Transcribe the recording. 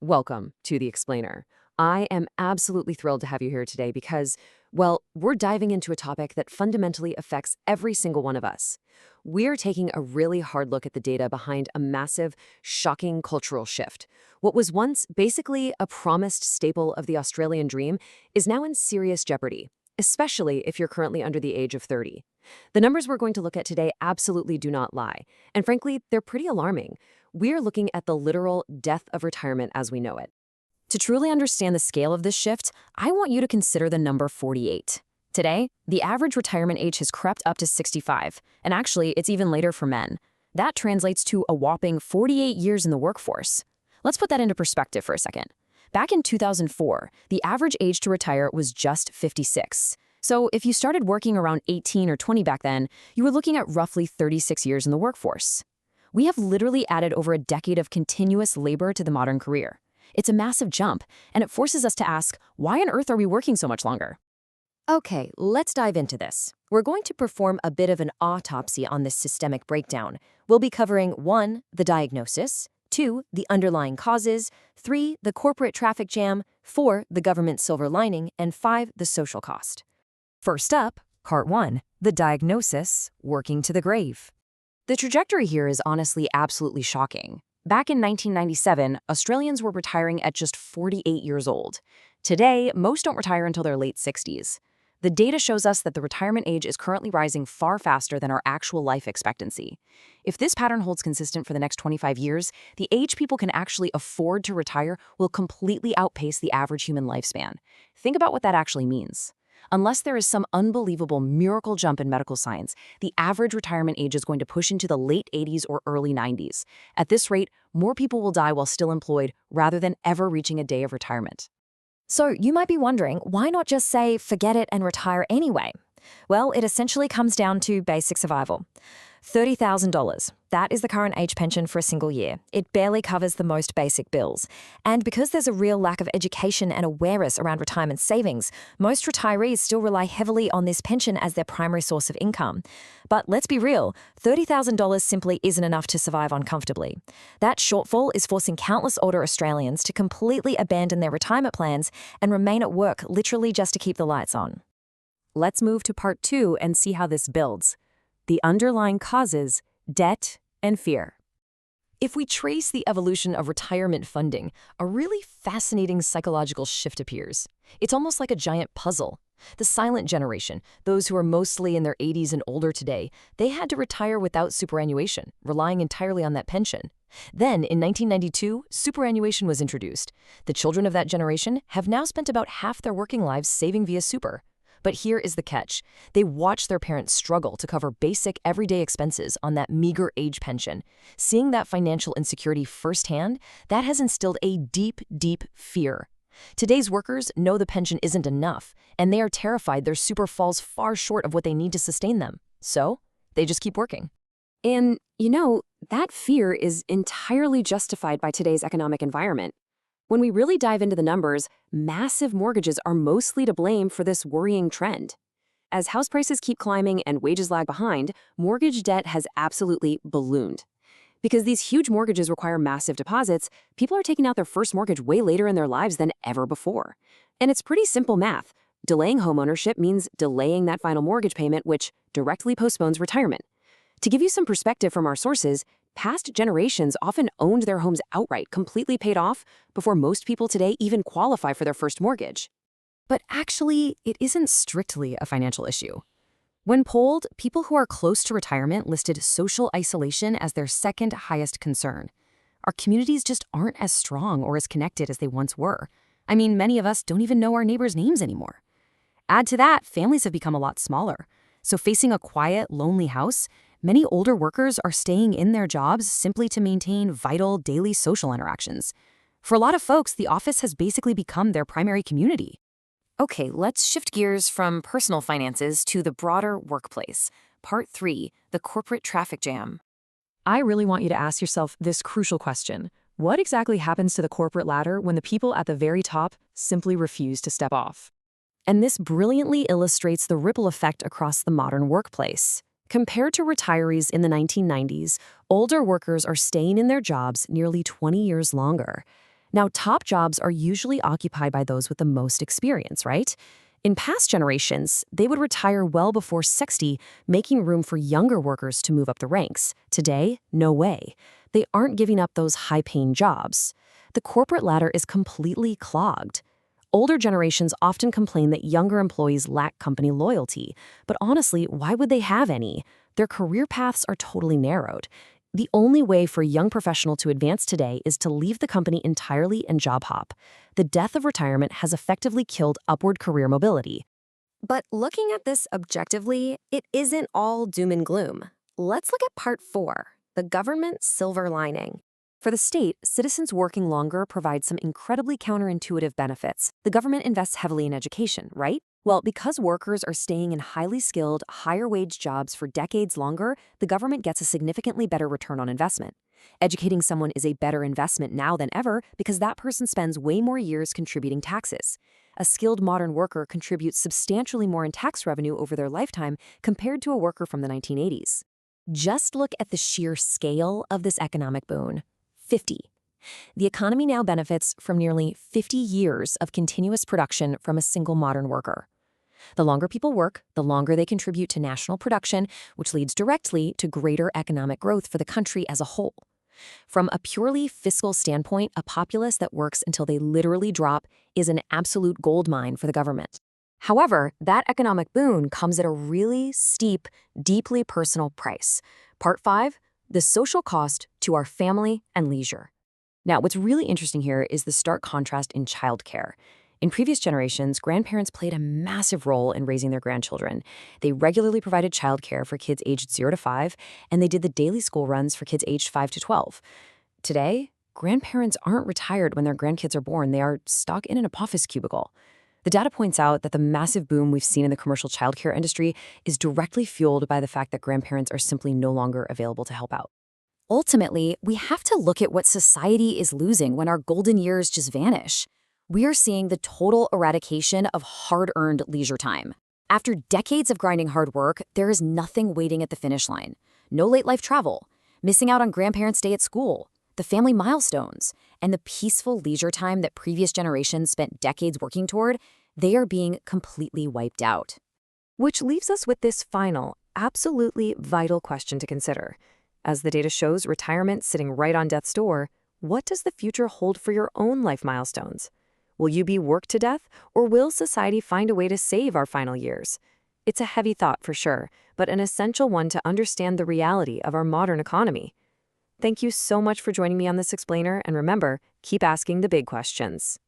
Welcome to The Explainer. I am absolutely thrilled to have you here today because, well, we're diving into a topic that fundamentally affects every single one of us. We're taking a really hard look at the data behind a massive, shocking cultural shift. What was once basically a promised staple of the Australian dream is now in serious jeopardy, especially if you're currently under the age of 30. The numbers we're going to look at today absolutely do not lie, and frankly, they're pretty alarming. We're looking at the literal death of retirement as we know it. To truly understand the scale of this shift, I want you to consider the number 48. Today, the average retirement age has crept up to 65, and actually, it's even later for men. That translates to a whopping 48 years in the workforce. Let's put that into perspective for a second. Back in 2004, the average age to retire was just 56. So if you started working around 18 or 20 back then, you were looking at roughly 36 years in the workforce. We have literally added over a decade of continuous labor to the modern career. It's a massive jump, and it forces us to ask, why on earth are we working so much longer? Okay, let's dive into this. We're going to perform a bit of an autopsy on this systemic breakdown. We'll be covering 1, the diagnosis, 2, the underlying causes, 3, the corporate traffic jam, 4, the government silver lining, and 5, the social cost. First up, Part 1, the diagnosis, working to the grave. The trajectory here is honestly absolutely shocking. Back in 1997, Australians were retiring at just 48 years old. Today, most don't retire until their late 60s. The data shows us that the retirement age is currently rising far faster than our actual life expectancy. If this pattern holds consistent for the next 25 years, the age people can actually afford to retire will completely outpace the average human lifespan. Think about what that actually means. Unless there is some unbelievable miracle jump in medical science, the average retirement age is going to push into the late 80s or early 90s. At this rate, more people will die while still employed rather than ever reaching a day of retirement. So you might be wondering, why not just say, forget it and retire anyway? Well, it essentially comes down to basic survival. $30,000. That is the current age pension for a single year. It barely covers the most basic bills. And because there's a real lack of education and awareness around retirement savings, most retirees still rely heavily on this pension as their primary source of income. But let's be real, $30,000 simply isn't enough to survive on comfortably. That shortfall is forcing countless older Australians to completely abandon their retirement plans and remain at work literally just to keep the lights on. Let's move to Part 2 and see how this builds. The underlying causes, debt, and fear. If we trace the evolution of retirement funding, a really fascinating psychological shift appears. It's almost like a giant puzzle. The silent generation, those who are mostly in their 80s and older today, they had to retire without superannuation, relying entirely on that pension. Then, in 1992, superannuation was introduced. The children of that generation have now spent about half their working lives saving via super. But here is the catch. They watch their parents struggle to cover basic everyday expenses on that meager age pension. Seeing that financial insecurity firsthand, that has instilled a deep, deep fear. Today's workers know the pension isn't enough, and they are terrified their super falls far short of what they need to sustain them. So, they just keep working. And, that fear is entirely justified by today's economic environment. When we really dive into the numbers, massive mortgages are mostly to blame for this worrying trend. As house prices keep climbing and wages lag behind, mortgage debt has absolutely ballooned. Because these huge mortgages require massive deposits, people are taking out their first mortgage way later in their lives than ever before. And it's pretty simple math. Delaying homeownership means delaying that final mortgage payment, which directly postpones retirement. To give you some perspective from our sources, past generations often owned their homes outright, completely paid off, before most people today even qualify for their first mortgage. But actually, it isn't strictly a financial issue. When polled, people who are close to retirement listed social isolation as their second highest concern. Our communities just aren't as strong or as connected as they once were. I mean, many of us don't even know our neighbors' names anymore. Add to that, families have become a lot smaller. So facing a quiet, lonely house, many older workers are staying in their jobs simply to maintain vital daily social interactions. For a lot of folks, the office has basically become their primary community. Okay, let's shift gears from personal finances to the broader workplace. Part 3, the corporate traffic jam. I really want you to ask yourself this crucial question. What exactly happens to the corporate ladder when the people at the very top simply refuse to step off? And this brilliantly illustrates the ripple effect across the modern workplace. Compared to retirees in the 1990s, older workers are staying in their jobs nearly 20 years longer. Now, top jobs are usually occupied by those with the most experience, right? In past generations, they would retire well before 60, making room for younger workers to move up the ranks. Today, no way. They aren't giving up those high-paying jobs. The corporate ladder is completely clogged. Older generations often complain that younger employees lack company loyalty. But honestly, why would they have any? Their career paths are totally narrowed. The only way for a young professional to advance today is to leave the company entirely and job hop. The death of retirement has effectively killed upward career mobility. But looking at this objectively, it isn't all doom and gloom. Let's look at part 4, the government silver lining. For the state, citizens working longer provide some incredibly counterintuitive benefits. The government invests heavily in education, right? Well, because workers are staying in highly skilled, higher-wage jobs for decades longer, the government gets a significantly better return on investment. Educating someone is a better investment now than ever because that person spends way more years contributing taxes. A skilled modern worker contributes substantially more in tax revenue over their lifetime compared to a worker from the 1980s. Just look at the sheer scale of this economic boon. 50. The economy now benefits from nearly 50 years of continuous production from a single modern worker. The longer people work, the longer they contribute to national production, which leads directly to greater economic growth for the country as a whole. From a purely fiscal standpoint, a populace that works until they literally drop is an absolute goldmine for the government. However, that economic boon comes at a really steep, deeply personal price. Part 5, the social cost to our family and leisure. Now, what's really interesting here is the stark contrast in childcare. In previous generations, grandparents played a massive role in raising their grandchildren. They regularly provided childcare for kids aged 0 to 5, and they did the daily school runs for kids aged 5 to 12. Today, grandparents aren't retired when their grandkids are born. They are stuck in an office cubicle. The data points out that the massive boom we've seen in the commercial childcare industry is directly fueled by the fact that grandparents are simply no longer available to help out. Ultimately, we have to look at what society is losing when our golden years just vanish. We are seeing the total eradication of hard-earned leisure time. After decades of grinding hard work, there is nothing waiting at the finish line. No late-life travel, missing out on grandparents' day at school, the family milestones, and the peaceful leisure time that previous generations spent decades working toward, they are being completely wiped out. Which leaves us with this final, absolutely vital question to consider. As the data shows retirement sitting right on death's door, what does the future hold for your own life milestones? Will you be worked to death, or will society find a way to save our final years? It's a heavy thought for sure, but an essential one to understand the reality of our modern economy. Thank you so much for joining me on this explainer, and remember, keep asking the big questions.